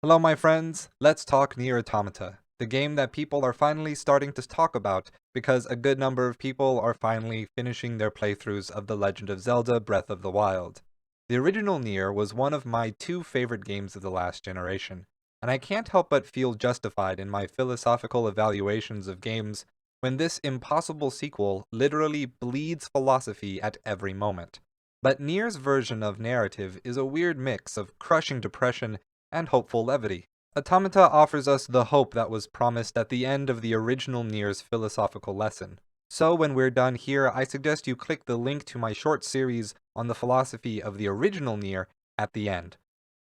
Hello, my friends. Let's talk Nier Automata, the game that people are finally starting to talk about because a good number of people are finally finishing their playthroughs of The Legend of Zelda Breath of the Wild. The original Nier was one of my two favorite games of the last generation, and I can't help but feel justified in my philosophical evaluations of games when this impossible sequel literally bleeds philosophy at every moment. But Nier's version of narrative is a weird mix of crushing depression and hopeful levity. Automata offers us the hope that was promised at the end of the original Nier's philosophical lesson. So when we're done here, I suggest you click the link to my short series on the philosophy of the original Nier at the end.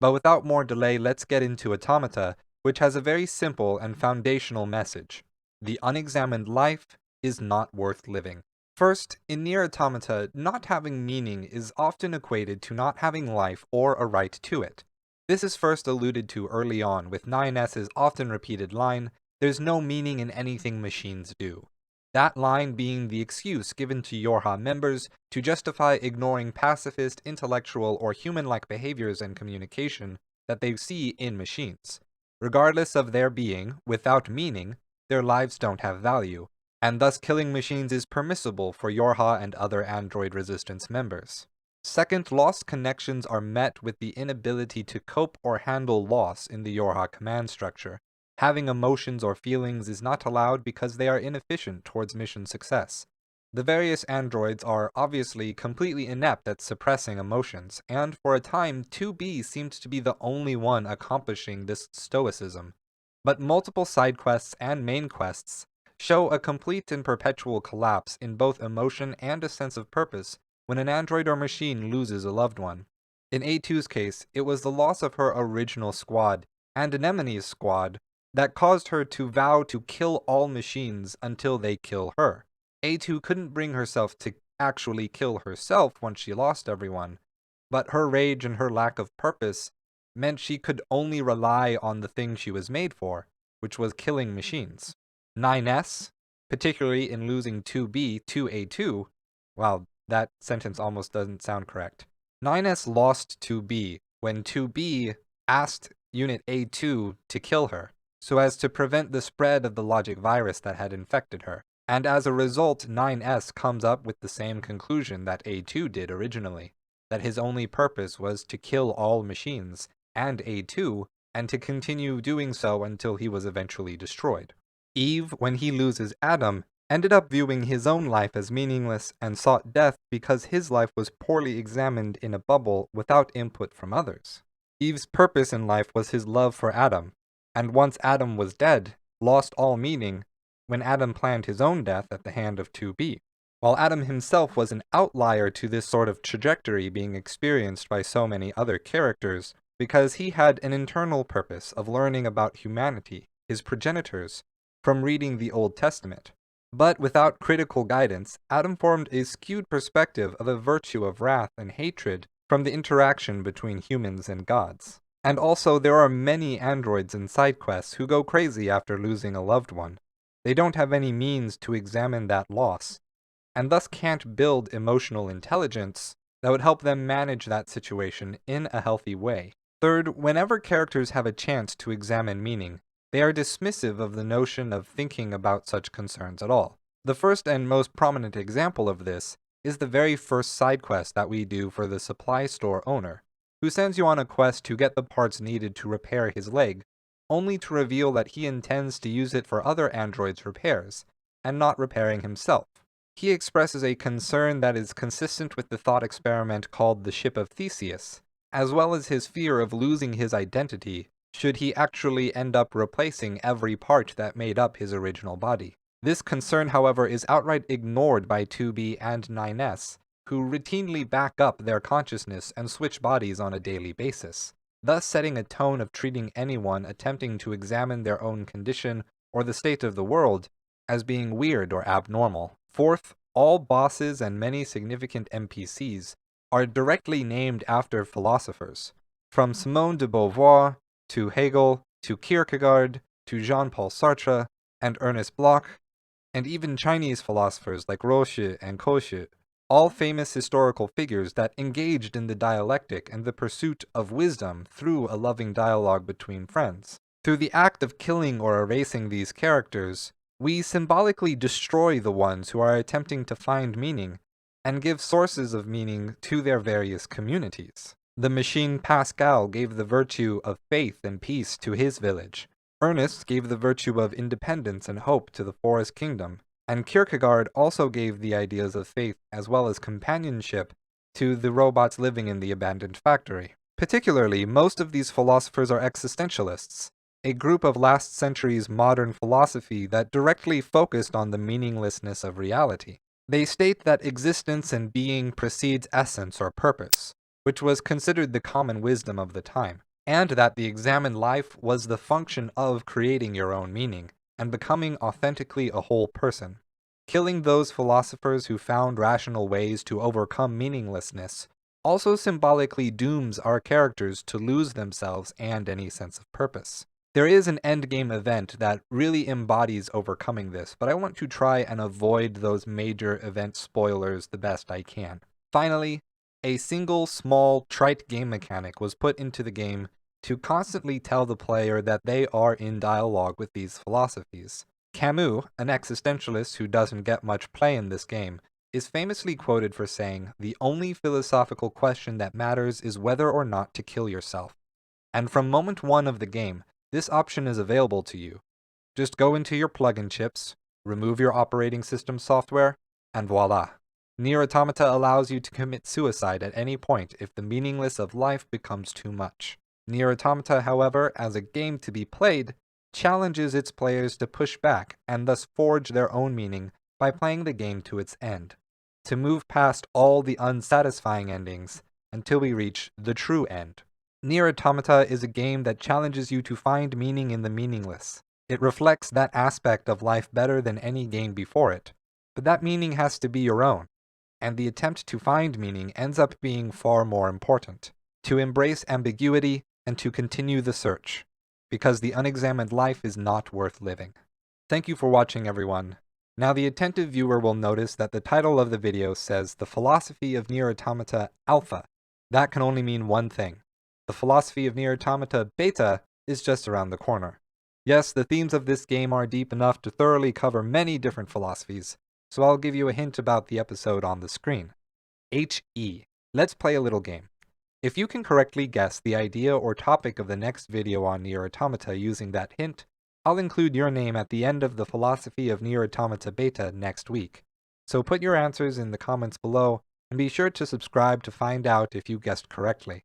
But without more delay, let's get into Automata, which has a very simple and foundational message. The unexamined life is not worth living. First, in Nier Automata, not having meaning is often equated to not having life or a right to it. This is first alluded to early on with 9S's often repeated line, "There's no meaning in anything machines do." That line being the excuse given to YoRHA members to justify ignoring pacifist, intellectual, or human-like behaviors and communication that they see in machines. Regardless of their being, without meaning, their lives don't have value, and thus killing machines is permissible for YoRHA and other Android Resistance members. Second, lost connections are met with the inability to cope or handle loss in the YoRHA command structure. Having emotions or feelings is not allowed because they are inefficient towards mission success. The various androids are obviously completely inept at suppressing emotions, and for a time 2B seemed to be the only one accomplishing this stoicism. But multiple side quests and main quests show a complete and perpetual collapse in both emotion and a sense of purpose when an android or machine loses a loved one. In A2's case, it was the loss of her original squad, and Anemone's squad, that caused her to vow to kill all machines until they kill her. A2 couldn't bring herself to actually kill herself once she lost everyone, but her rage and her lack of purpose meant she could only rely on the thing she was made for, which was killing machines. 9S, particularly in losing 2B to A2, wow, that sentence almost doesn't sound correct. 9S lost 2B when 2B asked Unit A2 to kill her, so as to prevent the spread of the logic virus that had infected her. And as a result, 9S comes up with the same conclusion that A2 did originally, that his only purpose was to kill all machines, and A2, and to continue doing so until he was eventually destroyed. Eve, when he loses Adam, ended up viewing his own life as meaningless and sought death because his life was poorly examined in a bubble without input from others. Eve's purpose in life was his love for Adam, and once Adam was dead, lost all meaning when Adam planned his own death at the hand of 2B. While Adam himself was an outlier to this sort of trajectory being experienced by so many other characters, because he had an internal purpose of learning about humanity, his progenitors, from reading the Old Testament. But without critical guidance, Adam formed a skewed perspective of a virtue of wrath and hatred from the interaction between humans and gods. And also, there are many androids in side quests who go crazy after losing a loved one. They don't have any means to examine that loss, and thus can't build emotional intelligence that would help them manage that situation in a healthy way. Third, whenever characters have a chance to examine meaning, they are dismissive of the notion of thinking about such concerns at all. The first and most prominent example of this is the very first side quest that we do for the supply store owner, who sends you on a quest to get the parts needed to repair his leg, only to reveal that he intends to use it for other androids' repairs, and not repairing himself. He expresses a concern that is consistent with the thought experiment called the Ship of Theseus, as well as his fear of losing his identity should he actually end up replacing every part that made up his original body. This concern, however, is outright ignored by 2B and 9S, who routinely back up their consciousness and switch bodies on a daily basis, thus setting a tone of treating anyone attempting to examine their own condition or the state of the world as being weird or abnormal. Fourth, all bosses and many significant NPCs are directly named after philosophers, from Simone de Beauvoir to Hegel, to Kierkegaard, to Jean-Paul Sartre, and Ernest Bloch, and even Chinese philosophers like Roshi and Koshi all famous historical figures that engaged in the dialectic and the pursuit of wisdom through a loving dialogue between friends. Through the act of killing or erasing these characters, we symbolically destroy the ones who are attempting to find meaning and give sources of meaning to their various communities. The machine Pascal gave the virtue of faith and peace to his village. Ernest gave the virtue of independence and hope to the forest kingdom. And Kierkegaard also gave the ideas of faith as well as companionship to the robots living in the abandoned factory. Particularly, most of these philosophers are existentialists, a group of last century's modern philosophy that directly focused on the meaninglessness of reality. They state that existence and being precedes essence or purpose, which was considered the common wisdom of the time, and that the examined life was the function of creating your own meaning and becoming authentically a whole person. Killing those philosophers who found rational ways to overcome meaninglessness also symbolically dooms our characters to lose themselves and any sense of purpose. There is an endgame event that really embodies overcoming this, but I want to try and avoid those major event spoilers the best I can. Finally, a single small trite game mechanic was put into the game to constantly tell the player that they are in dialogue with these philosophies. Camus, an existentialist who doesn't get much play in this game, is famously quoted for saying, "The only philosophical question that matters is whether or not to kill yourself." And from moment one of the game, this option is available to you. Just go into your plugin chips, remove your operating system software, and voila. Nier Automata allows you to commit suicide at any point if the meaningless of life becomes too much. Nier Automata, however, as a game to be played, challenges its players to push back and thus forge their own meaning by playing the game to its end, to move past all the unsatisfying endings until we reach the true end. Nier Automata is a game that challenges you to find meaning in the meaningless. It reflects that aspect of life better than any game before it, but that meaning has to be your own, and the attempt to find meaning ends up being far more important. To embrace ambiguity and to continue the search, because the unexamined life is not worth living. Thank you for watching, everyone. Now the attentive viewer will notice that the title of the video says The Philosophy of Nier Automata Alpha. That can only mean one thing. The Philosophy of Nier Automata Beta is just around the corner. Yes, the themes of this game are deep enough to thoroughly cover many different philosophies, so I'll give you a hint about the episode on the screen. HE. Let's play a little game. If you can correctly guess the idea or topic of the next video on Nier Automata using that hint, I'll include your name at the end of the Philosophy of Nier Automata Beta next week. So put your answers in the comments below, and be sure to subscribe to find out if you guessed correctly.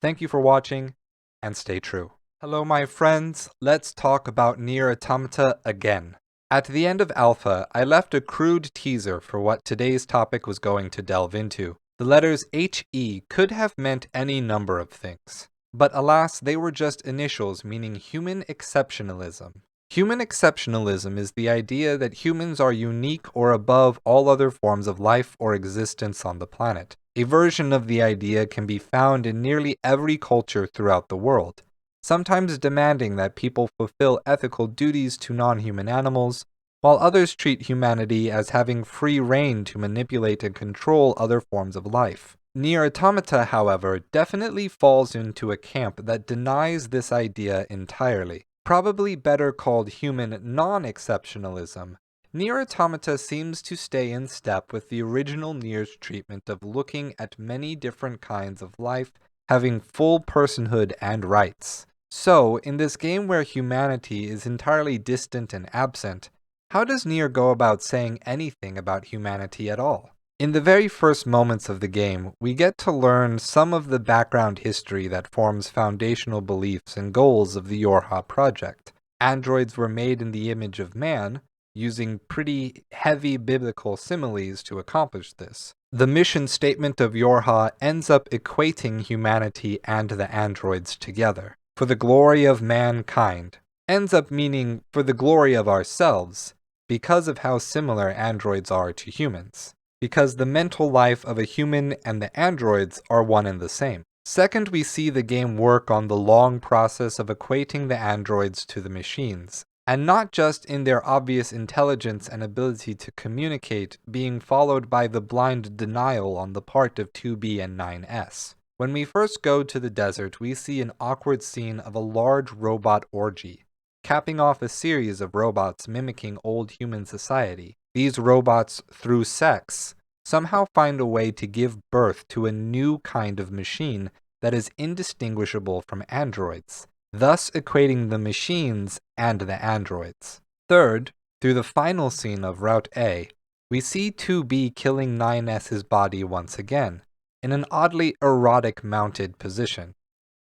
Thank you for watching, and stay true. Hello my friends, let's talk about Nier Automata again. At the end of Alpha, I left a crude teaser for what today's topic was going to delve into. The letters HE could have meant any number of things, but alas, they were just initials meaning human exceptionalism. Human exceptionalism is the idea that humans are unique or above all other forms of life or existence on the planet. A version of the idea can be found in nearly every culture throughout the world, sometimes demanding that people fulfill ethical duties to non-human animals, while others treat humanity as having free rein to manipulate and control other forms of life. Nier Automata, however, definitely falls into a camp that denies this idea entirely. Probably better called human non-exceptionalism, Nier Automata seems to stay in step with the original Nier's treatment of looking at many different kinds of life having full personhood and rights. So, in this game where humanity is entirely distant and absent, how does Nier go about saying anything about humanity at all? In the very first moments of the game, we get to learn some of the background history that forms foundational beliefs and goals of the YoRHA project. Androids were made in the image of man, using pretty heavy biblical similes to accomplish this. The mission statement of YoRHA ends up equating humanity and the androids together. For the glory of mankind ends up meaning for the glory of ourselves, because of how similar androids are to humans. Because the mental life of a human and the androids are one and the same. Second, we see the game work on the long process of equating the androids to the machines. and not just in their obvious intelligence and ability to communicate being followed by the blind denial on the part of 2B and 9S. When we first go to the desert, we see an awkward scene of a large robot orgy, capping off a series of robots mimicking old human society. These robots, through sex, somehow find a way to give birth to a new kind of machine that is indistinguishable from androids, thus equating the machines and the androids. Third, through the final scene of Route A, we see 2B killing 9S's body once again, in an oddly erotic mounted position.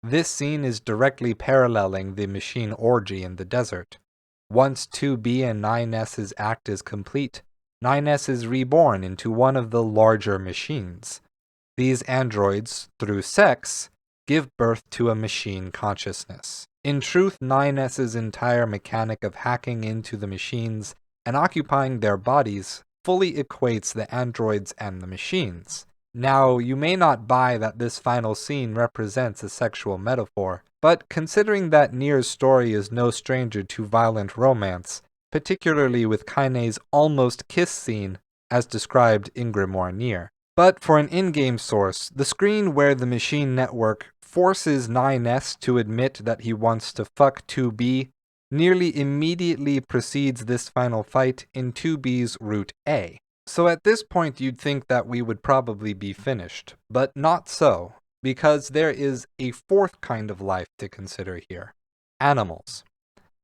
This scene is directly paralleling the machine orgy in the desert. Once 2B and 9S's act is complete, 9S is reborn into one of the larger machines. These androids, through sex, give birth to a machine consciousness. In truth, 9S's entire mechanic of hacking into the machines and occupying their bodies fully equates the androids and the machines. Now, you may not buy that this final scene represents a sexual metaphor, but considering that Nier's story is no stranger to violent romance, particularly with Kaine's almost kiss scene as described in Grimoire Nier. But for an in-game source, the screen where the machine network forces 9S to admit that he wants to fuck 2B nearly immediately precedes this final fight in 2B's Route A. So at this point you'd think that we would probably be finished, but not so, because there is a fourth kind of life to consider here: animals.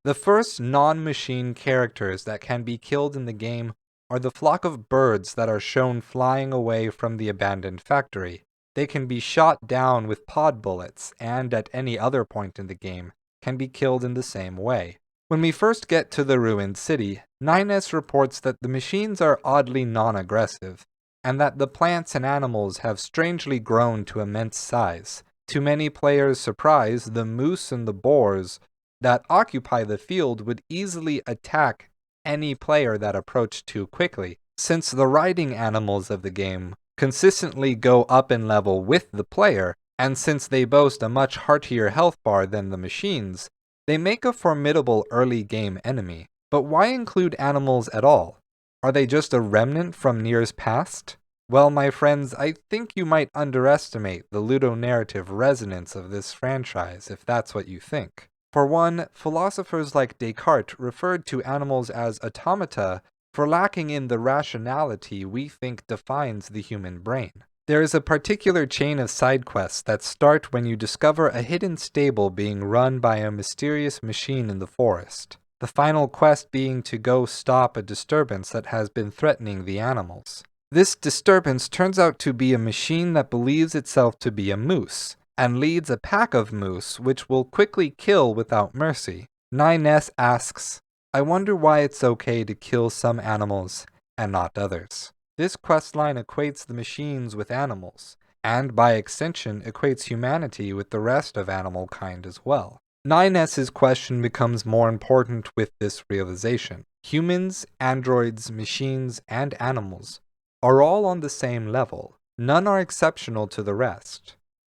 The first non-machine characters that can be killed in the game are the flock of birds that are shown flying away from the abandoned factory. They can be shot down with pod bullets, and at any other point in the game, can be killed in the same way. When we first get to the ruined city, 9S reports that the machines are oddly non-aggressive, and that the plants and animals have strangely grown to immense size. To many players' surprise, the moose and the boars that occupy the field would easily attack any player that approached too quickly. Since the riding animals of the game consistently go up in level with the player, and since they boast a much heartier health bar than the machines, they make a formidable early game enemy. But why include animals at all? Are they just a remnant from Nier's past? Well, my friends, I think you might underestimate the ludonarrative resonance of this franchise if that's what you think. For one, philosophers like Descartes referred to animals as automata for lacking in the rationality we think defines the human brain. There is a particular chain of side quests that start when you discover a hidden stable being run by a mysterious machine in the forest, the final quest being to go stop a disturbance that has been threatening the animals. This disturbance turns out to be a machine that believes itself to be a moose, and leads a pack of moose which will quickly kill without mercy. 9S asks, "I wonder why it's okay to kill some animals and not others." This questline equates the machines with animals, and by extension equates humanity with the rest of animal kind as well. 9S's question becomes more important with this realization. Humans, androids, machines, and animals are all on the same level. None are exceptional to the rest.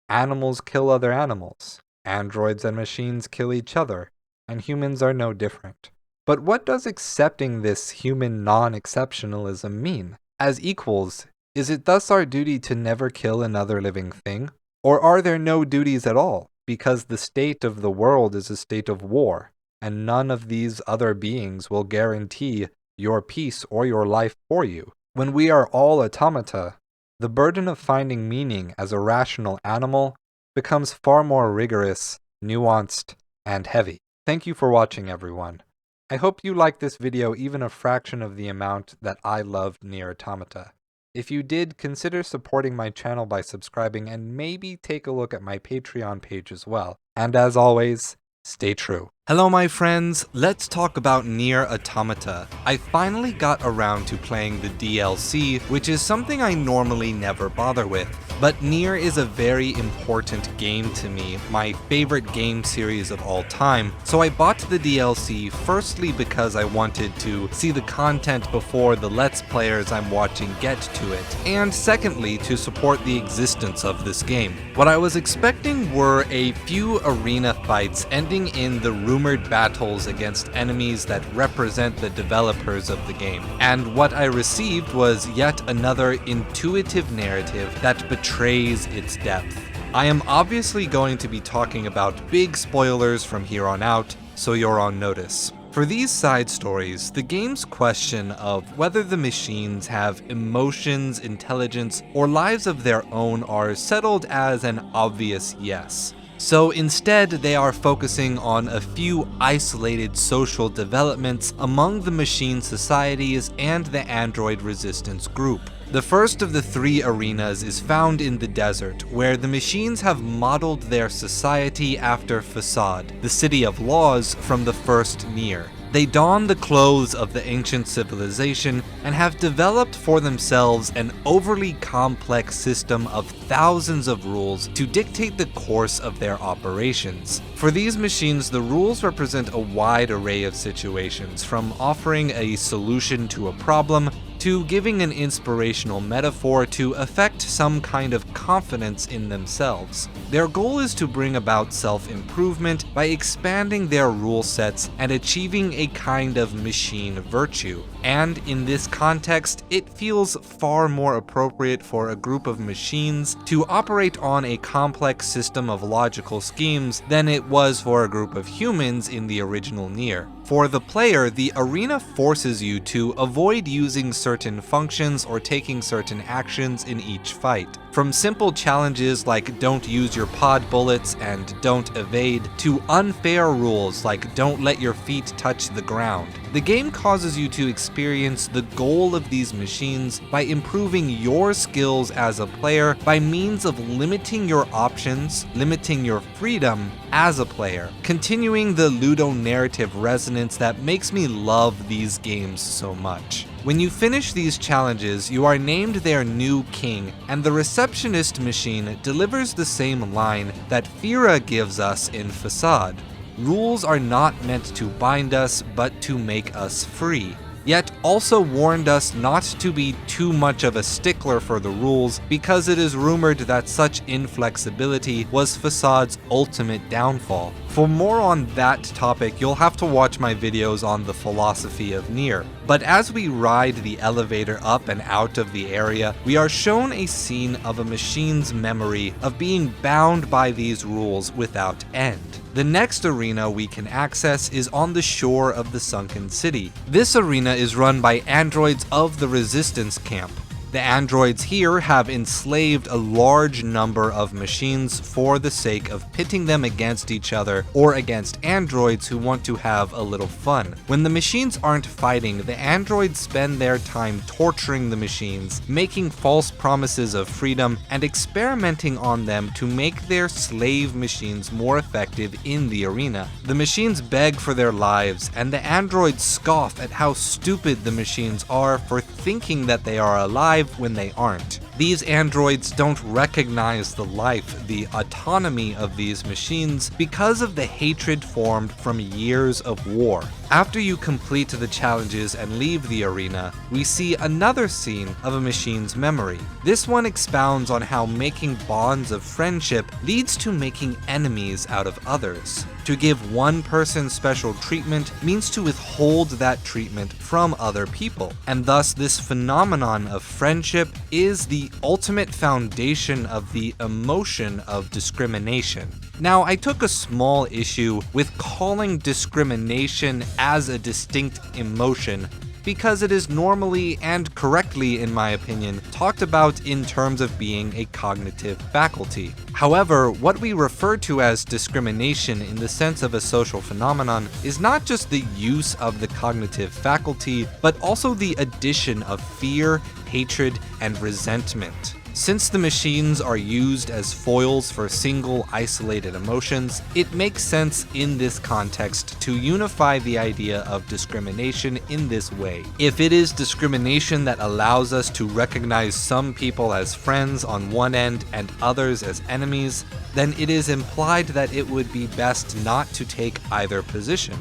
Animals kill other animals, androids and machines kill each other, and humans are no different. But what does accepting this human non-exceptionalism mean? As equals, is it thus our duty to never kill another living thing? Or are there no duties at all, because the state of the world is a state of war, and none of these other beings will guarantee your peace or your life for you? When we are all automata, the burden of finding meaning as a rational animal becomes far more rigorous, nuanced, and heavy. Thank you for watching, everyone. I hope you liked this video even a fraction of the amount that I loved Nier Automata. If you did, consider supporting my channel by subscribing and maybe take a look at my Patreon page as well. And as always, stay true. Hello my friends, let's talk about Nier Automata. I finally got around to playing the DLC, which is something I normally never bother with. But Nier is a very important game to me, my favorite game series of all time, so I bought the DLC firstly because I wanted to see the content before the Let's Players I'm watching get to it, and secondly to support the existence of this game. What I was expecting were a few arena fights, ending in the rumored battles against enemies that represent the developers of the game. And what I received was yet another intuitive narrative that betrays its depth. I am obviously going to be talking about big spoilers from here on out, so you're on notice. For these side stories, the game's question of whether the machines have emotions, intelligence, or lives of their own are settled as an obvious yes. So instead, they are focusing on a few isolated social developments among the machine societies and the android resistance group. The first of the three arenas is found in the desert, where the machines have modeled their society after Facade, the city of laws from the first Nier. They don the clothes of the ancient civilization and have developed for themselves an overly complex system of thousands of rules to dictate the course of their operations. For these machines, the rules represent a wide array of situations, from offering a solution to a problem to giving an inspirational metaphor to affect some kind of confidence in themselves. Their goal is to bring about self-improvement by expanding their rule sets and achieving a kind of machine virtue. And in this context, it feels far more appropriate for a group of machines to operate on a complex system of logical schemes than it was for a group of humans in the original Nier. For the player, the arena forces you to avoid using certain functions or taking certain actions in each fight. From simple challenges like don't use your pod bullets and don't evade, to unfair rules like don't let your feet touch the ground. The game causes you to experience the goal of these machines by improving your skills as a player by means of limiting your options, limiting your freedom as a player, continuing the ludo-narrative resonance that makes me love these games so much. When you finish these challenges, you are named their new king, and the receptionist machine delivers the same line that Fira gives us in Facade. Rules are not meant to bind us, but to make us free. Yet also warned us not to be too much of a stickler for the rules, because it is rumored that such inflexibility was Facade's ultimate downfall. For more on that topic, you'll have to watch my videos on the philosophy of Nier. But as we ride the elevator up and out of the area, we are shown a scene of a machine's memory of being bound by these rules without end. The next arena we can access is on the shore of the sunken city. This arena is run by androids of the resistance camp. The androids here have enslaved a large number of machines for the sake of pitting them against each other or against androids who want to have a little fun. When the machines aren't fighting, the androids spend their time torturing the machines, making false promises of freedom, and experimenting on them to make their slave machines more effective in the arena. The machines beg for their lives, and the androids scoff at how stupid the machines are for thinking that they are alive when they aren't. These androids don't recognize the life, the autonomy of these machines because of the hatred formed from years of war. After you complete the challenges and leave the arena, we see another scene of a machine's memory. This one expounds on how making bonds of friendship leads to making enemies out of others. To give one person special treatment means to withhold that treatment from other people, and thus this phenomenon of friendship is the ultimate foundation of the emotion of discrimination. Now, I took a small issue with calling discrimination as a distinct emotion because it is normally and correctly, in my opinion, talked about in terms of being a cognitive faculty. However, what we refer to as discrimination in the sense of a social phenomenon is not just the use of the cognitive faculty, but also the addition of fear, hatred, and resentment. Since the machines are used as foils for single isolated emotions, it makes sense in this context to unify the idea of discrimination in this way. If it is discrimination that allows us to recognize some people as friends on one end and others as enemies, then it is implied that it would be best not to take either position.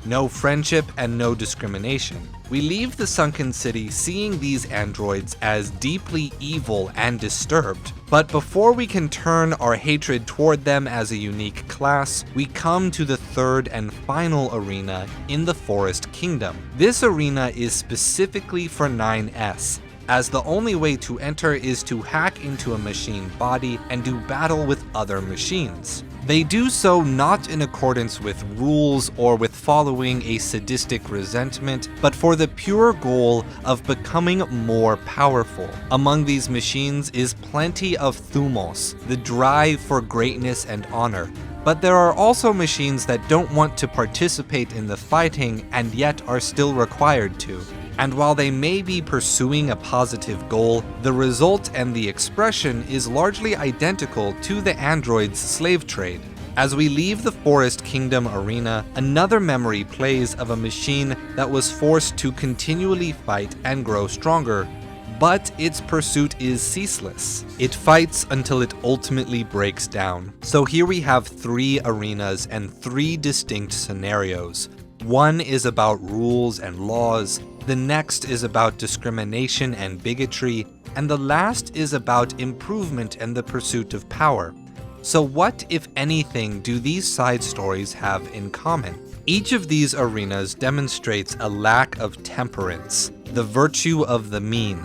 no friendship, and no discrimination. We leave the sunken city seeing these androids as deeply evil and disturbed. But before we can turn our hatred toward them as a unique class, we come to the third and final arena in the Forest Kingdom. This arena is specifically for 9S, as the only way to enter is to hack into a machine body and do battle with other machines. They do so not in accordance with rules or with following a sadistic resentment, but for the pure goal of becoming more powerful. Among these machines is plenty of thumos, the drive for greatness and honor. But there are also machines that don't want to participate in the fighting and yet are still required to. And while they may be pursuing a positive goal, the result and the expression is largely identical to the android's slave trade. As we leave the Forest Kingdom arena, another memory plays of a machine that was forced to continually fight and grow stronger. But its pursuit is ceaseless. It fights until it ultimately breaks down. So here we have 3 arenas and 3 distinct scenarios. One is about rules and laws, the next is about discrimination and bigotry, and the last is about improvement and the pursuit of power. So what, if anything, do these side stories have in common? Each of these arenas demonstrates a lack of temperance, the virtue of the mean.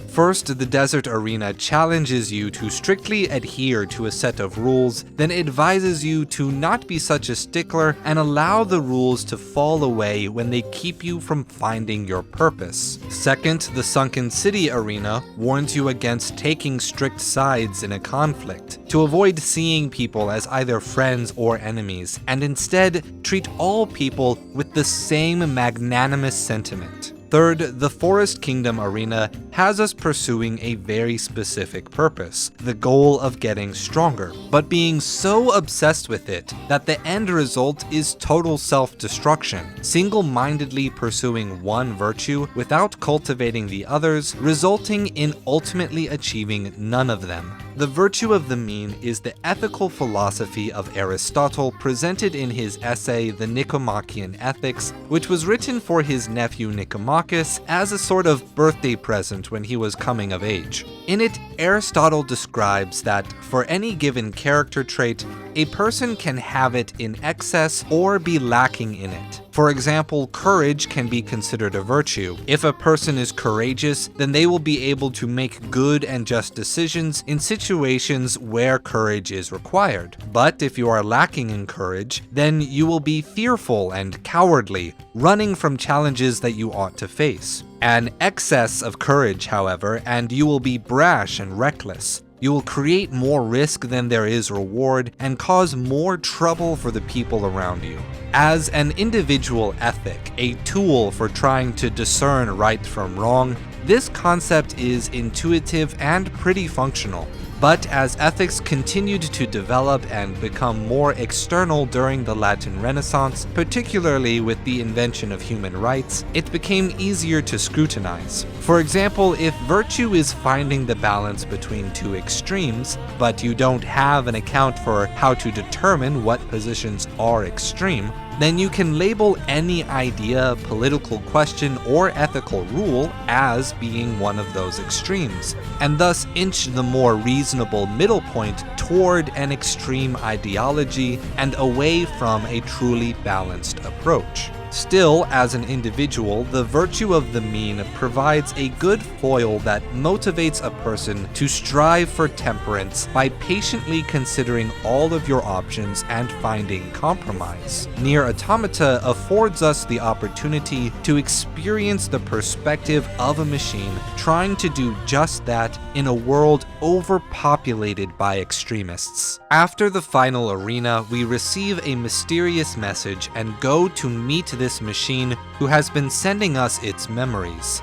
First, the desert arena challenges you to strictly adhere to a set of rules, then advises you to not be such a stickler and allow the rules to fall away when they keep you from finding your purpose. Second, the sunken city arena warns you against taking strict sides in a conflict, to avoid seeing people as either friends or enemies, and instead treat all people with the same magnanimous sentiment. Third, the Forest Kingdom arena has us pursuing a very specific purpose, the goal of getting stronger, but being so obsessed with it that the end result is total self-destruction, single-mindedly pursuing one virtue without cultivating the others, resulting in ultimately achieving none of them. The virtue of the mean is the ethical philosophy of Aristotle presented in his essay The Nicomachean Ethics, which was written for his nephew Nicomachus as a sort of birthday present when he was coming of age. In it, Aristotle describes that for any given character trait, a person can have it in excess or be lacking in it. For example, courage can be considered a virtue. If a person is courageous, then they will be able to make good and just decisions in situations where courage is required. But if you are lacking in courage, then you will be fearful and cowardly, running from challenges that you ought to face. An excess of courage, however, and you will be brash and reckless. You will create more risk than there is reward and cause more trouble for the people around you. As an individual ethic, a tool for trying to discern right from wrong, this concept is intuitive and pretty functional. But as ethics continued to develop and become more external during the Latin Renaissance, particularly with the invention of human rights, it became easier to scrutinize. For example, if virtue is finding the balance between two extremes, but you don't have an account for how to determine what positions are extreme, then you can label any idea, political question, or ethical rule as being one of those extremes, and thus inch the more reasonable middle point toward an extreme ideology and away from a truly balanced approach. Still, as an individual, the virtue of the mean provides a good foil that motivates a person to strive for temperance by patiently considering all of your options and finding compromise. Nier Automata affords us the opportunity to experience the perspective of a machine trying to do just that in a world overpopulated by extremists. After the final arena, we receive a mysterious message and go to meet this machine who has been sending us its memories.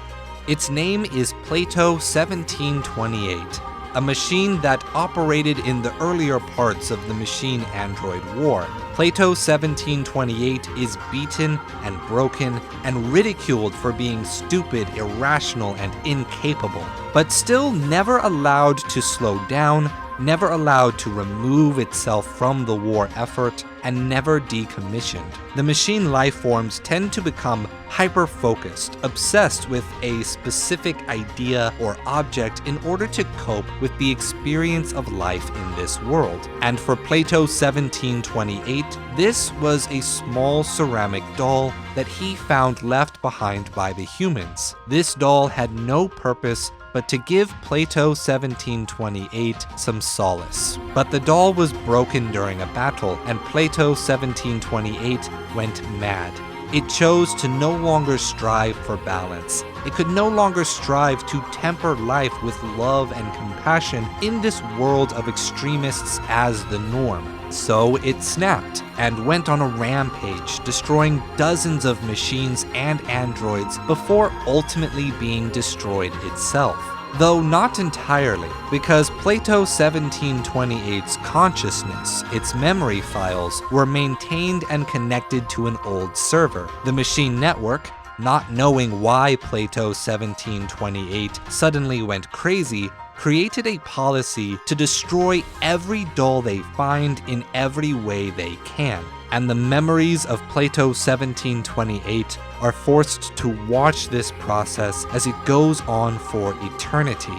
Its name is Plato 1728, a machine that operated in the earlier parts of the machine-android war. Plato 1728 is beaten and broken and ridiculed for being stupid, irrational, and incapable, but still never allowed to slow down, never allowed to remove itself from the war effort, and never decommissioned. The machine life forms tend to become hyper-focused, obsessed with a specific idea or object in order to cope with the experience of life in this world. And for Plato 1728, this was a small ceramic doll that he found left behind by the humans. This doll had no purpose but to give Plato 1728 some solace. But the doll was broken during a battle, and Plato 1728 went mad. It chose to no longer strive for balance. It could no longer strive to temper life with love and compassion in this world of extremists as the norm. So it snapped and went on a rampage, destroying dozens of machines and androids before ultimately being destroyed itself. Though not entirely, because Plato 1728's consciousness, its memory files, were maintained and connected to an old server. The machine network, not knowing why Plato 1728 suddenly went crazy, created a policy to destroy every doll they find in every way they can. And the memories of Plato 1728 are forced to watch this process as it goes on for eternity,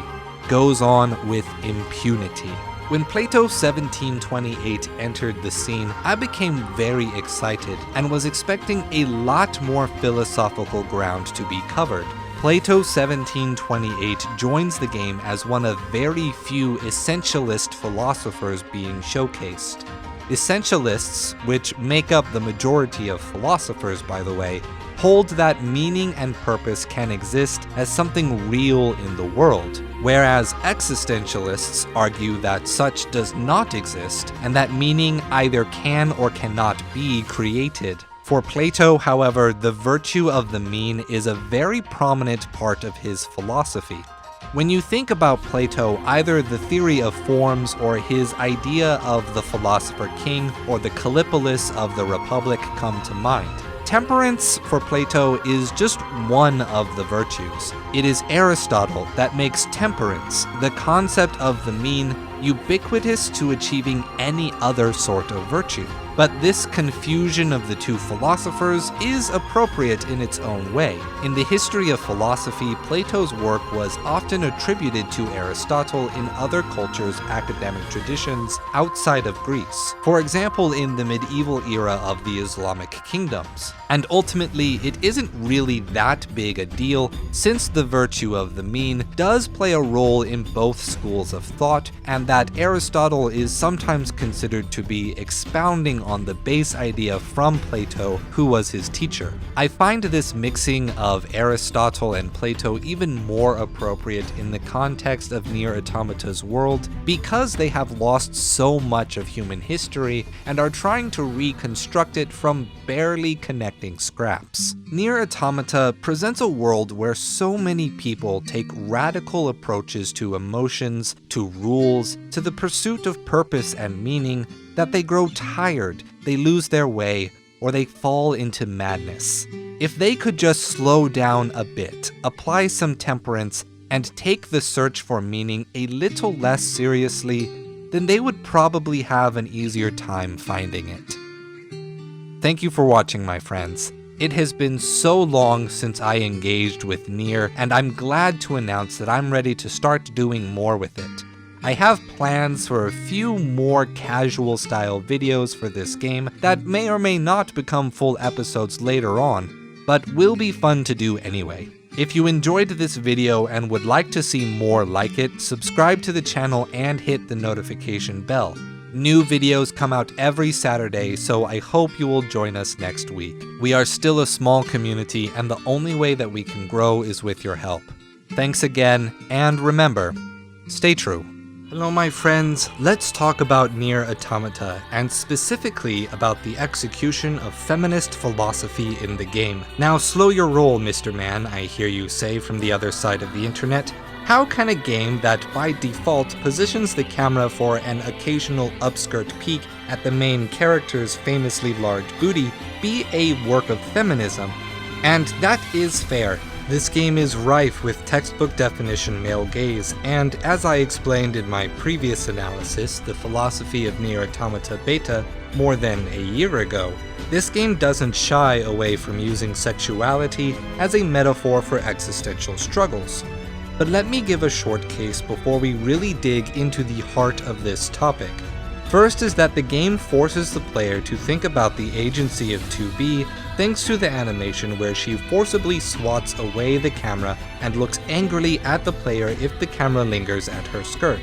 goes on with impunity. When Plato 1728 entered the scene, I became very excited and was expecting a lot more philosophical ground to be covered. Plato 1728 joins the game as one of very few essentialist philosophers being showcased. Essentialists, which make up the majority of philosophers by the way, hold that meaning and purpose can exist as something real in the world, whereas existentialists argue that such does not exist and that meaning either can or cannot be created. For Plato, however, the virtue of the mean is a very prominent part of his philosophy. When you think about Plato, either the theory of forms or his idea of the philosopher king or the Callipolis of the Republic come to mind. Temperance for Plato is just one of the virtues. It is Aristotle that makes temperance, the concept of the mean, ubiquitous to achieving any other sort of virtue. But this confusion of the two philosophers is appropriate in its own way. In the history of philosophy, Plato's work was often attributed to Aristotle in other cultures' academic traditions outside of Greece. For example, in the medieval era of the Islamic kingdoms. And ultimately, it isn't really that big a deal, since the virtue of the mean does play a role in both schools of thought, and that Aristotle is sometimes considered to be expounding on the base idea from Plato, who was his teacher. I find this mixing of Aristotle and Plato even more appropriate in the context of Nier Automata's world, because they have lost so much of human history and are trying to reconstruct it from barely connecting scraps. Nier Automata presents a world where so many people take radical approaches to emotions, to rules, to the pursuit of purpose and meaning, that they grow tired, they lose their way, or they fall into madness. If they could just slow down a bit, apply some temperance, and take the search for meaning a little less seriously, then they would probably have an easier time finding it. Thank you for watching, my friends. It has been so long since I engaged with Nier, and I'm glad to announce that I'm ready to start doing more with it. I have plans for a few more casual style videos for this game that may or may not become full episodes later on, but will be fun to do anyway. If you enjoyed this video and would like to see more like it, subscribe to the channel and hit the notification bell. New videos come out every Saturday, so I hope you will join us next week. We are still a small community, and the only way that we can grow is with your help. Thanks again, and remember, stay true. Hello my friends, let's talk about Nier Automata, and specifically about the execution of feminist philosophy in the game. Now slow your roll, Mr. Man, I hear you say from the other side of the internet. How can a game that by default positions the camera for an occasional upskirt peek at the main character's famously large booty be a work of feminism? And that is fair. This game is rife with textbook definition male gaze, and as I explained in my previous analysis, The Philosophy of Nier Automata Beta, more than a year ago, this game doesn't shy away from using sexuality as a metaphor for existential struggles. But let me give a short case before we really dig into the heart of this topic. First is that the game forces the player to think about the agency of 2B thanks to the animation where she forcibly swats away the camera and looks angrily at the player if the camera lingers at her skirt.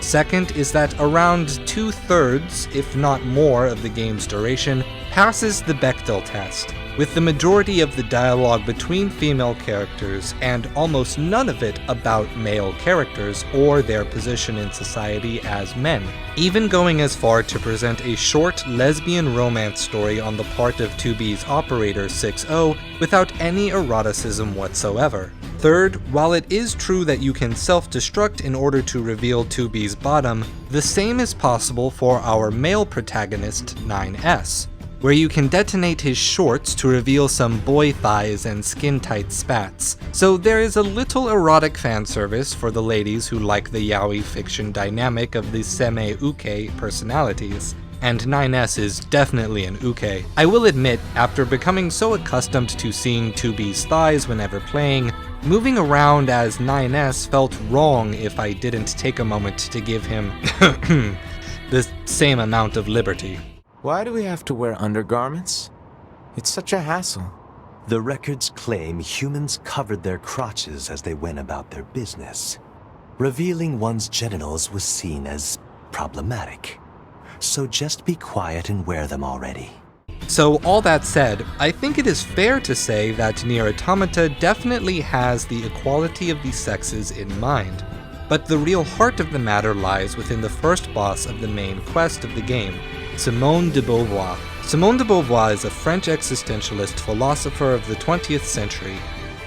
Second is that around 2/3, if not more, of the game's duration passes the Bechdel test, with the majority of the dialogue between female characters and almost none of it about male characters or their position in society as men, even going as far to present a short lesbian romance story on the part of 2B's operator 6-0 without any eroticism whatsoever. Third, while it is true that you can self-destruct in order to reveal 2B's bottom, the same is possible for our male protagonist 9S, where you can detonate his shorts to reveal some boy thighs and skin-tight spats. So there is a little erotic fan service for the ladies who like the yaoi fiction dynamic of the seme-uke personalities. And 9S is definitely an uke. I will admit, after becoming so accustomed to seeing 2B's thighs whenever playing, moving around as 9S felt wrong if I didn't take a moment to give him the same amount of liberty. Why do we have to wear undergarments? It's such a hassle. The records claim humans covered their crotches as they went about their business. Revealing one's genitals was seen as problematic. So just be quiet and wear them already. So all that said, I think it is fair to say that Nier Automata definitely has the equality of the sexes in mind. But the real heart of the matter lies within the first boss of the main quest of the game, Simone de Beauvoir. Simone de Beauvoir is a French existentialist philosopher of the 20th century.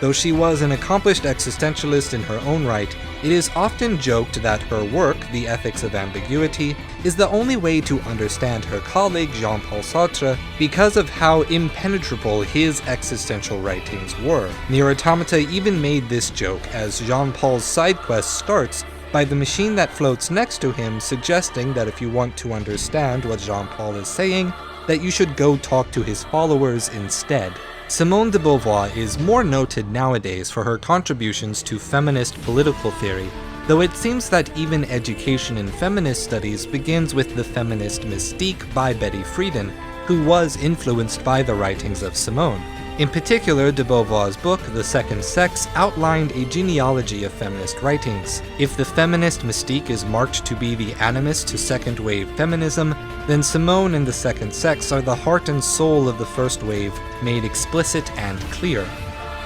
Though she was an accomplished existentialist in her own right, it is often joked that her work, The Ethics of Ambiguity, is the only way to understand her colleague Jean-Paul Sartre because of how impenetrable his existential writings were. Nier Automata even made this joke, as Jean-Paul's side quest starts by the machine that floats next to him suggesting that if you want to understand what Jean-Paul is saying, that you should go talk to his followers instead. Simone de Beauvoir is more noted nowadays for her contributions to feminist political theory, though it seems that even education in feminist studies begins with The Feminist Mystique by Betty Friedan, who was influenced by the writings of Simone. In particular, de Beauvoir's book, The Second Sex, outlined a genealogy of feminist writings. If the feminist mystique is marked to be the animus to second-wave feminism, then Simone and The Second Sex are the heart and soul of the first wave, made explicit and clear.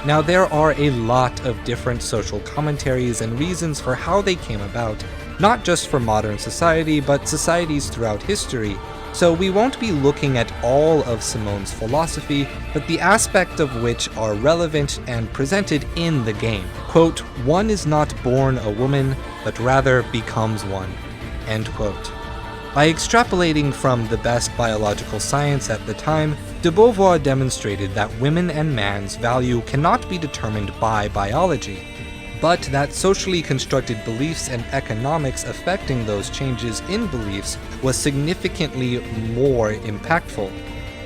Now, there are a lot of different social commentaries and reasons for how they came about, not just for modern society, but societies throughout history. So we won't be looking at all of Simone's philosophy, but the aspects of which are relevant and presented in the game. Quote, "One is not born a woman, but rather becomes one." End quote. By extrapolating from the best biological science at the time, de Beauvoir demonstrated that women and man's value cannot be determined by biology, but that socially constructed beliefs and economics affecting those changes in beliefs was significantly more impactful.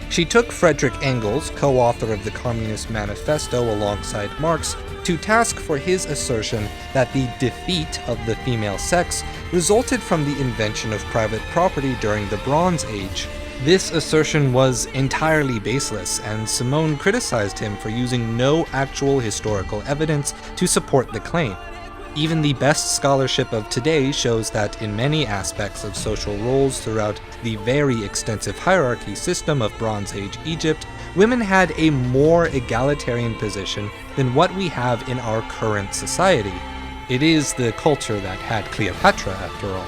She took Friedrich Engels, co-author of the Communist Manifesto alongside Marx, to task for his assertion that the defeat of the female sex resulted from the invention of private property during the Bronze Age. This assertion was entirely baseless, and Simone criticized him for using no actual historical evidence to support the claim. Even the best scholarship of today shows that in many aspects of social roles throughout the very extensive hierarchy system of Bronze Age Egypt, women had a more egalitarian position than what we have in our current society. It is the culture that had Cleopatra, after all.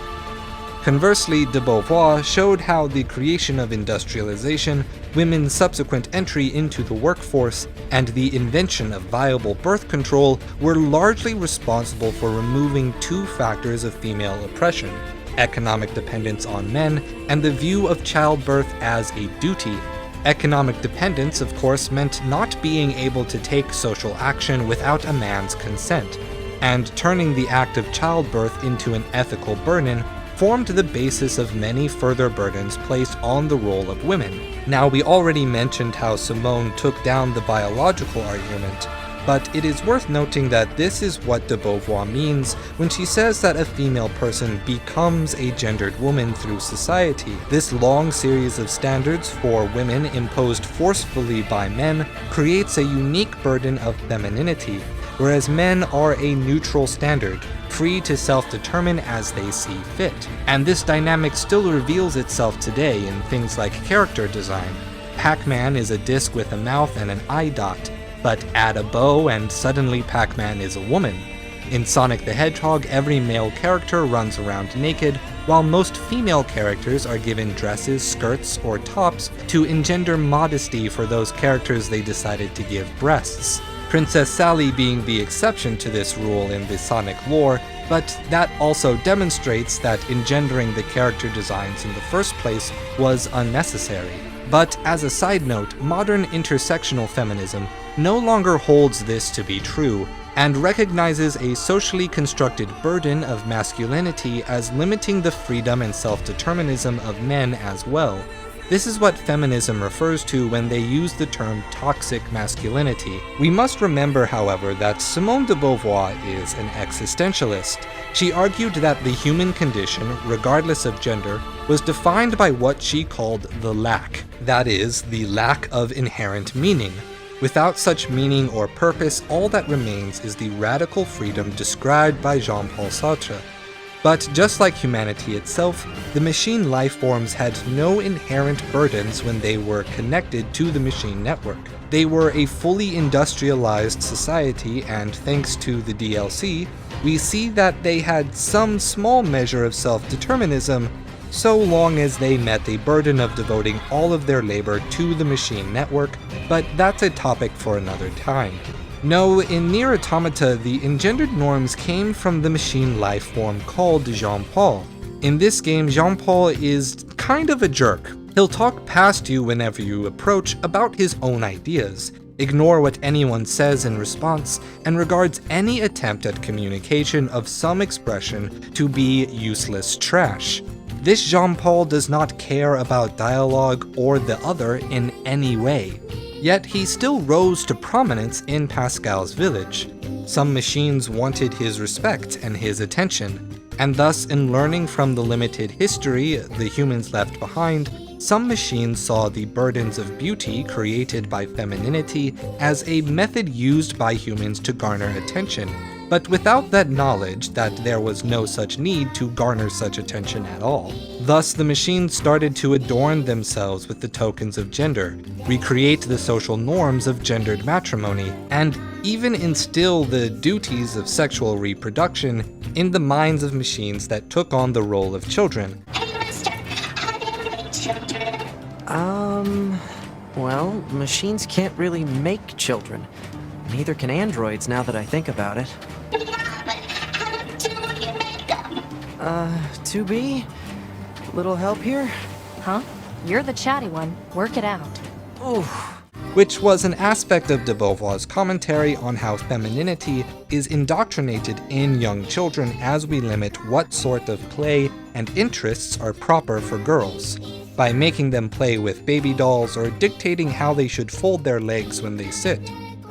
Conversely, de Beauvoir showed how the creation of industrialization, women's subsequent entry into the workforce, and the invention of viable birth control were largely responsible for removing two factors of female oppression: economic dependence on men and the view of childbirth as a duty. Economic dependence, of course, meant not being able to take social action without a man's consent, and turning the act of childbirth into an ethical burden formed the basis of many further burdens placed on the role of women. Now, we already mentioned how Simone took down the biological argument, but it is worth noting that this is what de Beauvoir means when she says that a female person becomes a gendered woman through society. This long series of standards for women imposed forcefully by men creates a unique burden of femininity, whereas men are a neutral standard, free to self-determine as they see fit. And this dynamic still reveals itself today in things like character design. Pac-Man is a disc with a mouth and an eye dot, but add a bow and suddenly Pac-Man is a woman. In Sonic the Hedgehog, every male character runs around naked, while most female characters are given dresses, skirts, or tops to engender modesty for those characters they decided to give breasts. Princess Sally being the exception to this rule in the Sonic lore, but that also demonstrates that engendering the character designs in the first place was unnecessary. But as a side note, modern intersectional feminism no longer holds this to be true, and recognizes a socially constructed burden of masculinity as limiting the freedom and self-determinism of men as well. This is what feminism refers to when they use the term toxic masculinity. We must remember, however, that Simone de Beauvoir is an existentialist. She argued that the human condition, regardless of gender, was defined by what she called the lack. That is, the lack of inherent meaning. Without such meaning or purpose, all that remains is the radical freedom described by Jean-Paul Sartre. But just like humanity itself, the machine life forms had no inherent burdens when they were connected to the machine network. They were a fully industrialized society, and thanks to the DLC, we see that they had some small measure of self-determinism, so long as they met the burden of devoting all of their labor to the machine network, but that's a topic for another time. No, in Nier Automata, the engendered norms came from the machine life form called Jean-Paul. In this game, Jean-Paul is kind of a jerk. He'll talk past you whenever you approach about his own ideas, ignore what anyone says in response, and regards any attempt at communication of some expression to be useless trash. This Jean-Paul does not care about dialogue or the other in any way. Yet he still rose to prominence in Pascal's village. Some machines wanted his respect and his attention, and thus in learning from the limited history the humans left behind, some machines saw the burdens of beauty created by femininity as a method used by humans to garner attention, but without that knowledge that there was no such need to garner such attention at all. Thus, the machines started to adorn themselves with the tokens of gender, recreate the social norms of gendered matrimony, and even instill the duties of sexual reproduction in the minds of machines that took on the role of children. Well, machines can't really make children. Neither can androids, now that I think about it. To be? Little help here? Huh? You're the chatty one. Work it out. Oof. Which was an aspect of de Beauvoir's commentary on how femininity is indoctrinated in young children as we limit what sort of play and interests are proper for girls, by making them play with baby dolls or dictating how they should fold their legs when they sit.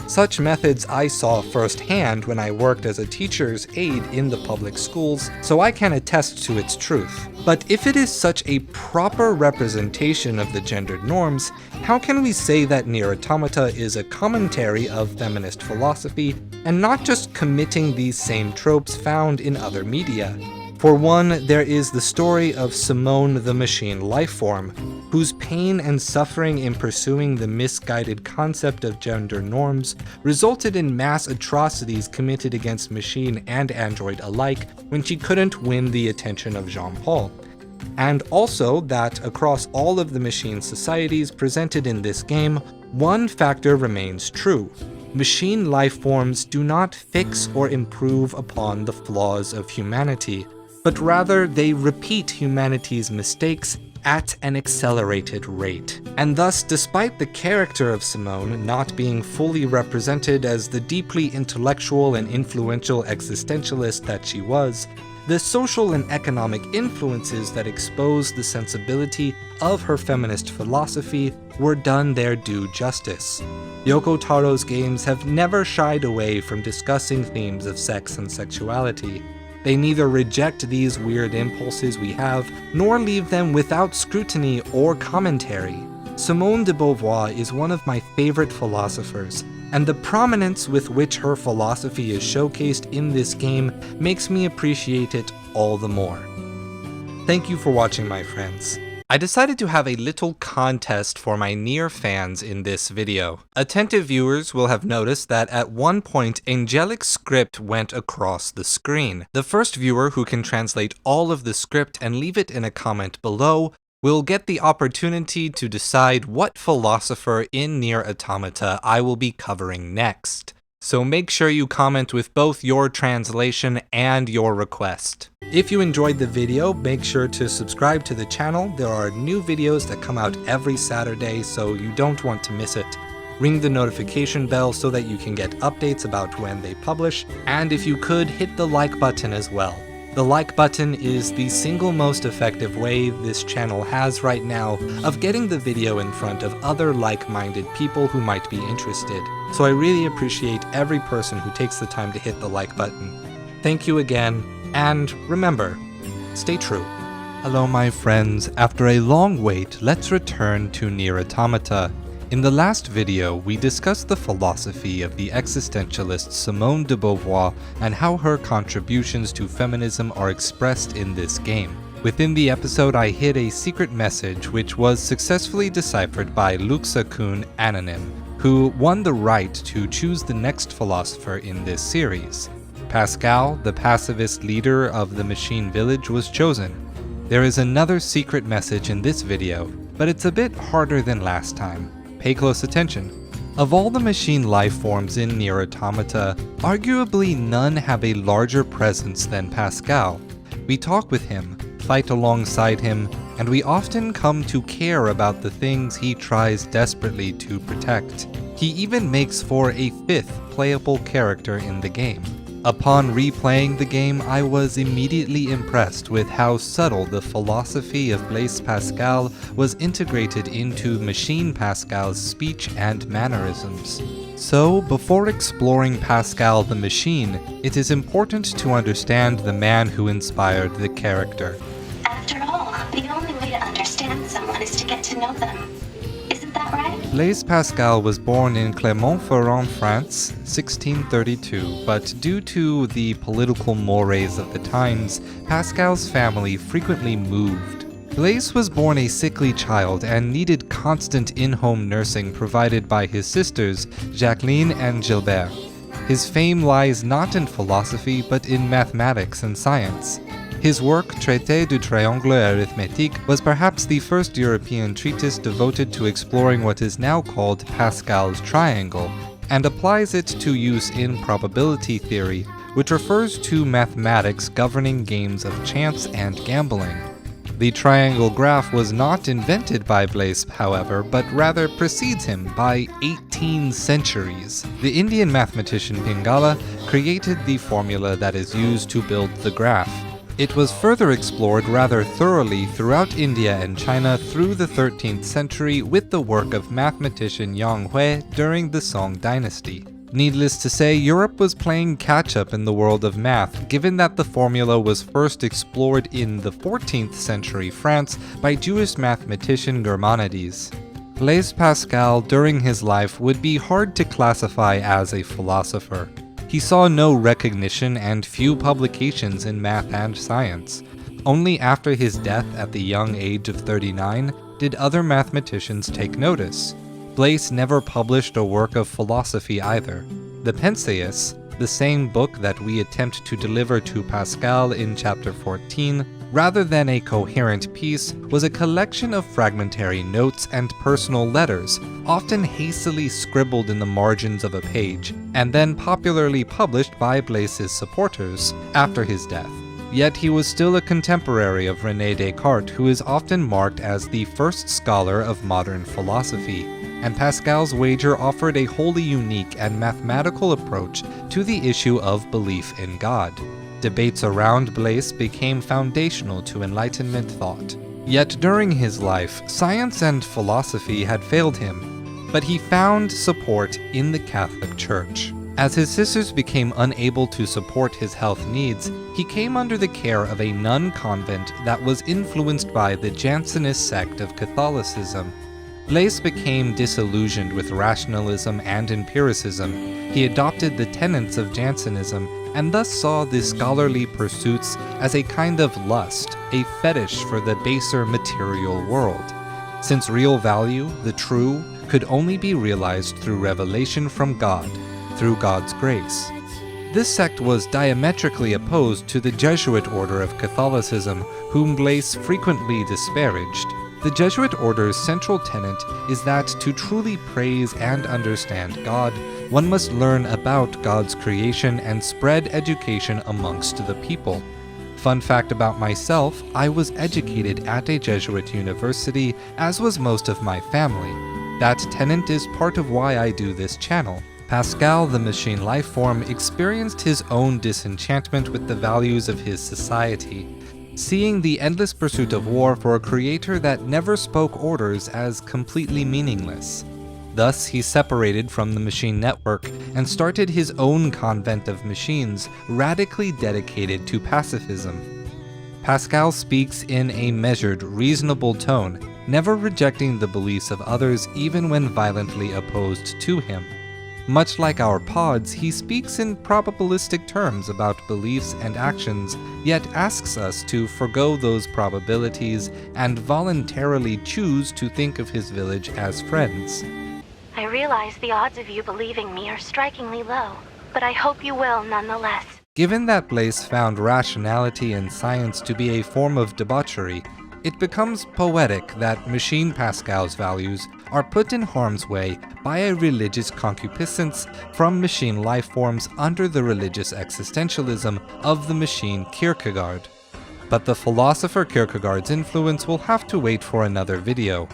Such methods I saw firsthand when I worked as a teacher's aide in the public schools, so I can attest to its truth. But if it is such a proper representation of the gendered norms, how can we say that Nier Automata is a commentary of feminist philosophy, and not just committing these same tropes found in other media? For one, there is the story of Simone the Machine Lifeform, whose pain and suffering in pursuing the misguided concept of gender norms resulted in mass atrocities committed against machine and android alike when she couldn't win the attention of Jean-Paul. And also that across all of the machine societies presented in this game, one factor remains true. Machine lifeforms do not fix or improve upon the flaws of humanity, but rather they repeat humanity's mistakes at an accelerated rate. And thus, despite the character of Simone not being fully represented as the deeply intellectual and influential existentialist that she was, the social and economic influences that exposed the sensibility of her feminist philosophy were done their due justice. Yoko Taro's games have never shied away from discussing themes of sex and sexuality. They neither reject these weird impulses we have, nor leave them without scrutiny or commentary. Simone de Beauvoir is one of my favorite philosophers, and the prominence with which her philosophy is showcased in this game makes me appreciate it all the more. Thank you for watching, my friends. I decided to have a little contest for my Nier fans in this video. Attentive viewers will have noticed that at one point angelic script went across the screen. The first viewer who can translate all of the script and leave it in a comment below will get the opportunity to decide what philosopher in Nier Automata I will be covering next. So make sure you comment with both your translation and your request. If you enjoyed the video, make sure to subscribe to the channel. There are new videos that come out every Saturday, so you don't want to miss it. Ring the notification bell so that you can get updates about when they publish, and if you could, hit the like button as well. The like button is the single most effective way this channel has right now of getting the video in front of other like-minded people who might be interested. So I really appreciate every person who takes the time to hit the like button. Thank you again, and remember, stay true. Hello my friends, after a long wait, let's return to Nier Automata. In the last video, we discussed the philosophy of the existentialist Simone de Beauvoir and how her contributions to feminism are expressed in this game. Within the episode, I hid a secret message which was successfully deciphered by Luxa-kun Anonym, who won the right to choose the next philosopher in this series. Pascal, the pacifist leader of the Machine Village, was chosen. There is another secret message in this video, but it's a bit harder than last time. Pay close attention. Of all the machine life forms in Nier Automata, arguably none have a larger presence than Pascal. We talk with him, fight alongside him, and we often come to care about the things he tries desperately to protect. He even makes for a fifth playable character in the game. Upon replaying the game, I was immediately impressed with how subtle the philosophy of Blaise Pascal was integrated into Machine Pascal's speech and mannerisms. So, before exploring Pascal the Machine, it is important to understand the man who inspired the character. After all, the only way to understand someone is to get to know them. Isn't that right? Blaise Pascal was born in Clermont-Ferrand, France, 1632, but due to the political mores of the times, Pascal's family frequently moved. Blaise was born a sickly child and needed constant in-home nursing provided by his sisters, Jacqueline and Gilbert. His fame lies not in philosophy but in mathematics and science. His work, Traité du triangle arithmétique, was perhaps the first European treatise devoted to exploring what is now called Pascal's triangle, and applies it to use in probability theory, which refers to mathematics governing games of chance and gambling. The triangle graph was not invented by Blaise, however, but rather precedes him by 18 centuries. The Indian mathematician Pingala created the formula that is used to build the graph. It was further explored rather thoroughly throughout India and China through the 13th century with the work of mathematician Yang Hui during the Song dynasty. Needless to say, Europe was playing catch-up in the world of math, given that the formula was first explored in the 14th century France by Jewish mathematician Maimonides. Blaise Pascal during his life would be hard to classify as a philosopher. He saw no recognition and few publications in math and science. Only after his death at the young age of 39 did other mathematicians take notice. Blaise never published a work of philosophy either. The Pensées, the same book that we attempt to deliver to Pascal in chapter 14, rather than a coherent piece, was a collection of fragmentary notes and personal letters, often hastily scribbled in the margins of a page, and then popularly published by Blaise's supporters after his death. yet he was still a contemporary of René Descartes, who is often marked as the first scholar of modern philosophy, and Pascal's wager offered a wholly unique and mathematical approach to the issue of belief in God. Debates around Blaise became foundational to Enlightenment thought. Yet during his life, science and philosophy had failed him, but he found support in the Catholic Church. As his sisters became unable to support his health needs, he came under the care of a nun convent that was influenced by the Jansenist sect of Catholicism. Blaise became disillusioned with rationalism and empiricism. He adopted the tenets of Jansenism and thus saw the scholarly pursuits as a kind of lust, a fetish for the baser material world. Since real value, the true, could only be realized through revelation from God, through God's grace. This sect was diametrically opposed to the Jesuit order of Catholicism, whom Blaise frequently disparaged. The Jesuit order's central tenet is that to truly praise and understand God, one must learn about God's creation and spread education amongst the people. Fun fact about myself, I was educated at a Jesuit university, as was most of my family. That tenet is part of why I do this channel. Pascal, the machine lifeform, experienced his own disenchantment with the values of his society, seeing the endless pursuit of war for a creator that never spoke orders as completely meaningless. Thus, he separated from the machine network and started his own convent of machines, radically dedicated to pacifism. Pascal speaks in a measured, reasonable tone, never rejecting the beliefs of others even when violently opposed to him. Much like our pods, he speaks in probabilistic terms about beliefs and actions, yet asks us to forgo those probabilities and voluntarily choose to think of his village as friends. I realize the odds of you believing me are strikingly low, but I hope you will nonetheless. Given that Blaise found rationality in science to be a form of debauchery, it becomes poetic that Machine Pascal's values are put in harm's way by a religious concupiscence from machine lifeforms under the religious existentialism of the machine Kierkegaard. But the philosopher Kierkegaard's influence will have to wait for another video.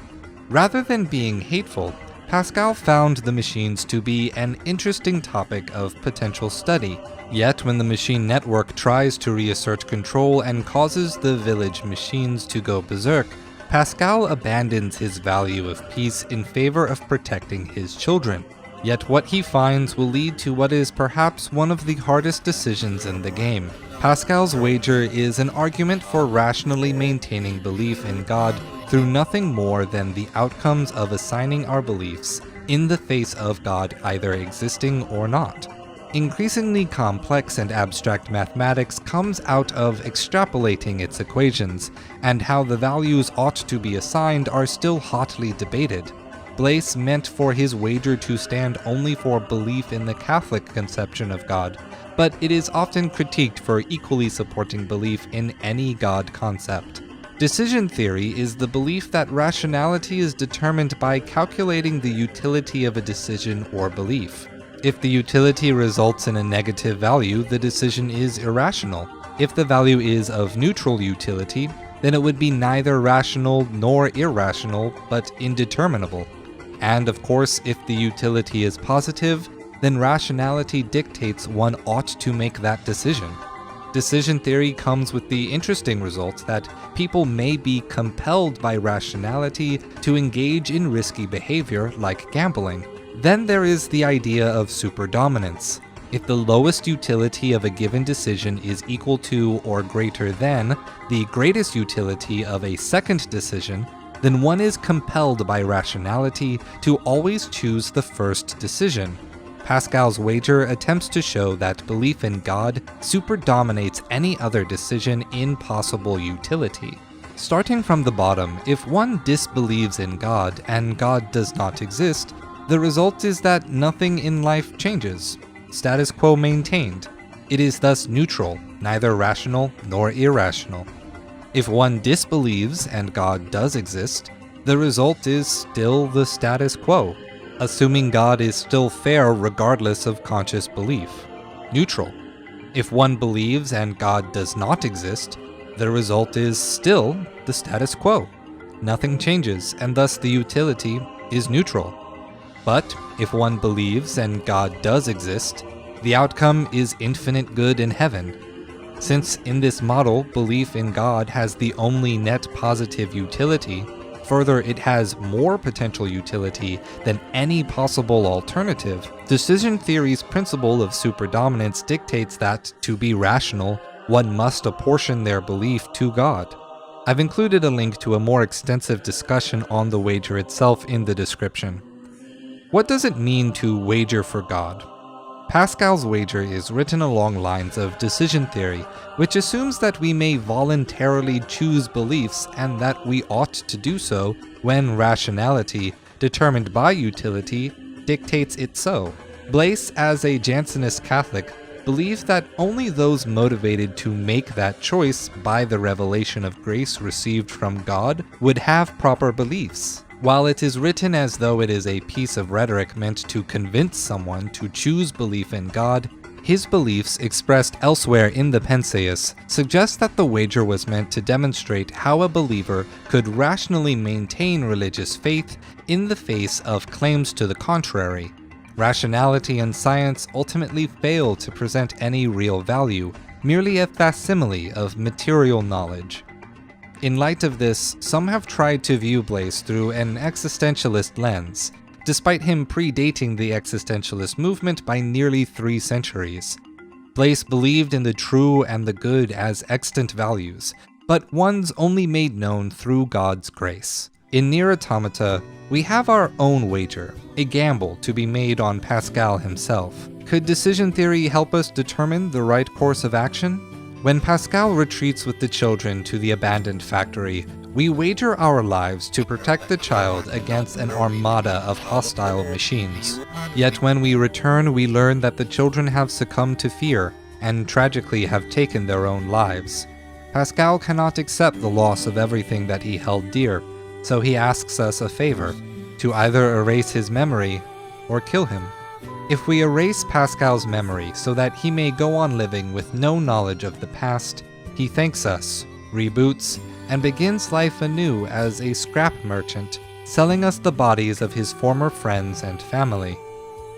Rather than being hateful, Pascal found the machines to be an interesting topic of potential study. Yet when the machine network tries to reassert control and causes the village machines to go berserk, Pascal abandons his value of peace in favor of protecting his children. Yet what he finds will lead to what is perhaps one of the hardest decisions in the game. Pascal's wager is an argument for rationally maintaining belief in God through nothing more than the outcomes of assigning our beliefs in the face of God either existing or not. Increasingly complex and abstract mathematics comes out of extrapolating its equations, and how the values ought to be assigned are still hotly debated. Blaise meant for his wager to stand only for belief in the Catholic conception of God, but it is often critiqued for equally supporting belief in any God concept. Decision theory is the belief that rationality is determined by calculating the utility of a decision or belief. If the utility results in a negative value, the decision is irrational. If the value is of neutral utility, then it would be neither rational nor irrational, but indeterminable. And of course, if the utility is positive, then rationality dictates one ought to make that decision. Decision theory comes with the interesting result that people may be compelled by rationality to engage in risky behavior like gambling. Then there is the idea of superdominance. If the lowest utility of a given decision is equal to or greater than the greatest utility of a second decision, then one is compelled by rationality to always choose the first decision. Pascal's wager attempts to show that belief in God superdominates any other decision in possible utility. Starting from the bottom, if one disbelieves in God and God does not exist, the result is that nothing in life changes. Status quo maintained. It is thus neutral, neither rational nor irrational. If one disbelieves and God does exist, the result is still the status quo, assuming God is still fair regardless of conscious belief. Neutral. If one believes and God does not exist, the result is still the status quo. Nothing changes, and thus the utility is neutral. But if one believes and God does exist, the outcome is infinite good in heaven. Since in this model, belief in God has the only net positive utility, further it has more potential utility than any possible alternative, decision theory's principle of superdominance dictates that, to be rational, one must apportion their belief to God. I've included a link to a more extensive discussion on the wager itself in the description. What does it mean to wager for God? Pascal's wager is written along lines of decision theory, which assumes that we may voluntarily choose beliefs and that we ought to do so when rationality, determined by utility, dictates it so. Blaise, as a Jansenist Catholic, believes that only those motivated to make that choice by the revelation of grace received from God would have proper beliefs. While it is written as though it is a piece of rhetoric meant to convince someone to choose belief in God, his beliefs expressed elsewhere in the Penseus suggest that the wager was meant to demonstrate how a believer could rationally maintain religious faith in the face of claims to the contrary. Rationality and science ultimately fail to present any real value, merely a facsimile of material knowledge. In light of this, some have tried to view Blaise through an existentialist lens, despite him predating the existentialist movement by nearly 3 centuries. Blaise believed in the true and the good as extant values, but ones only made known through God's grace. In Nier Automata, we have our own wager, a gamble to be made on Pascal himself. Could decision theory help us determine the right course of action? When Pascal retreats with the children to the abandoned factory, we wager our lives to protect the child against an armada of hostile machines. Yet when we return, we learn that the children have succumbed to fear and tragically have taken their own lives. Pascal cannot accept the loss of everything that he held dear, so he asks us a favor, to either erase his memory or kill him. If we erase Pascal's memory so that he may go on living with no knowledge of the past, he thanks us, reboots, and begins life anew as a scrap merchant, selling us the bodies of his former friends and family.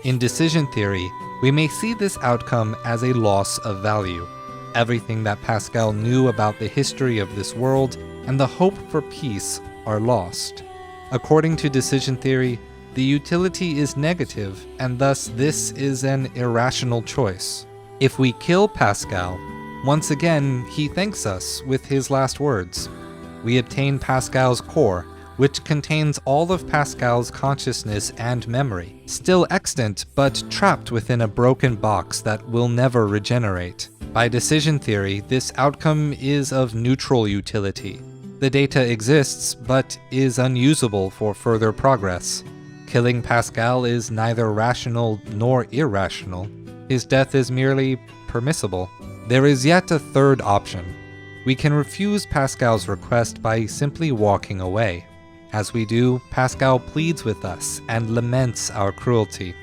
In decision theory, we may see this outcome as a loss of value. Everything that Pascal knew about the history of this world and the hope for peace are lost. According to decision theory, the utility is negative, and thus this is an irrational choice. If we kill Pascal, once again he thanks us with his last words. We obtain Pascal's core, which contains all of Pascal's consciousness and memory, still extant but trapped within a broken box that will never regenerate. By decision theory, this outcome is of neutral utility. The data exists, but is unusable for further progress. Killing Pascal is neither rational nor irrational. His death is merely permissible. There is yet a third option. We can refuse Pascal's request by simply walking away. As we do, Pascal pleads with us and laments our cruelty.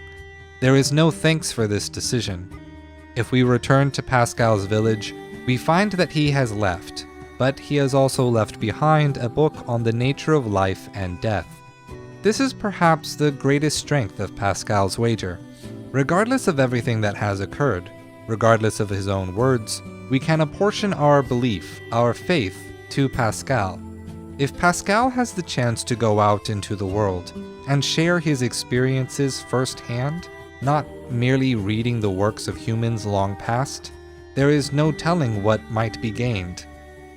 There is no thanks for this decision. If we return to Pascal's village, we find that he has left, but he has also left behind a book on the nature of life and death. This is perhaps the greatest strength of Pascal's wager. Regardless of everything that has occurred, regardless of his own words, we can apportion our belief, our faith, to Pascal. If Pascal has the chance to go out into the world and share his experiences firsthand, not merely reading the works of humans long past, there is no telling what might be gained.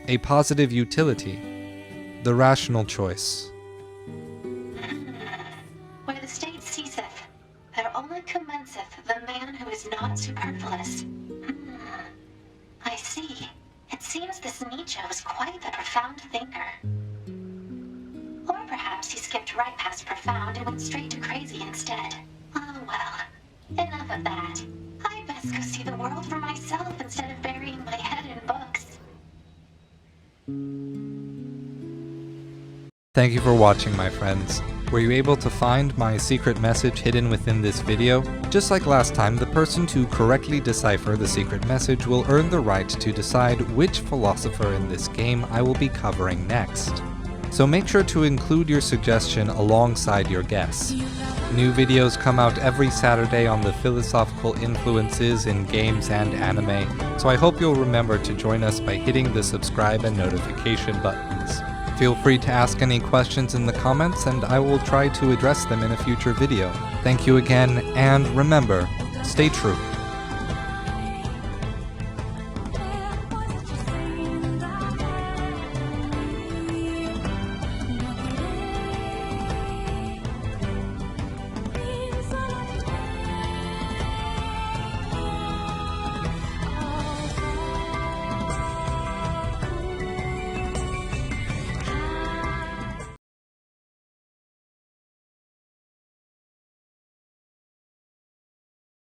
A positive utility, the rational choice. Where the state ceaseth, there only commenceth the man who is not superfluous. I see. It seems this Nietzsche was quite the profound thinker. Or perhaps he skipped right past profound and went straight to crazy instead. Oh well, enough of that. I best go see the world for myself instead of burying my head in books. Thank you for watching, my friends. Were you able to find my secret message hidden within this video? Just like last time, the person to correctly decipher the secret message will earn the right to decide which philosopher in this game I will be covering next. So make sure to include your suggestion alongside your guess. New videos come out every Saturday on the philosophical influences in games and anime, so I hope you'll remember to join us by hitting the subscribe and notification buttons. Feel free to ask any questions in the comments and I will try to address them in a future video. Thank you again, and remember, stay true.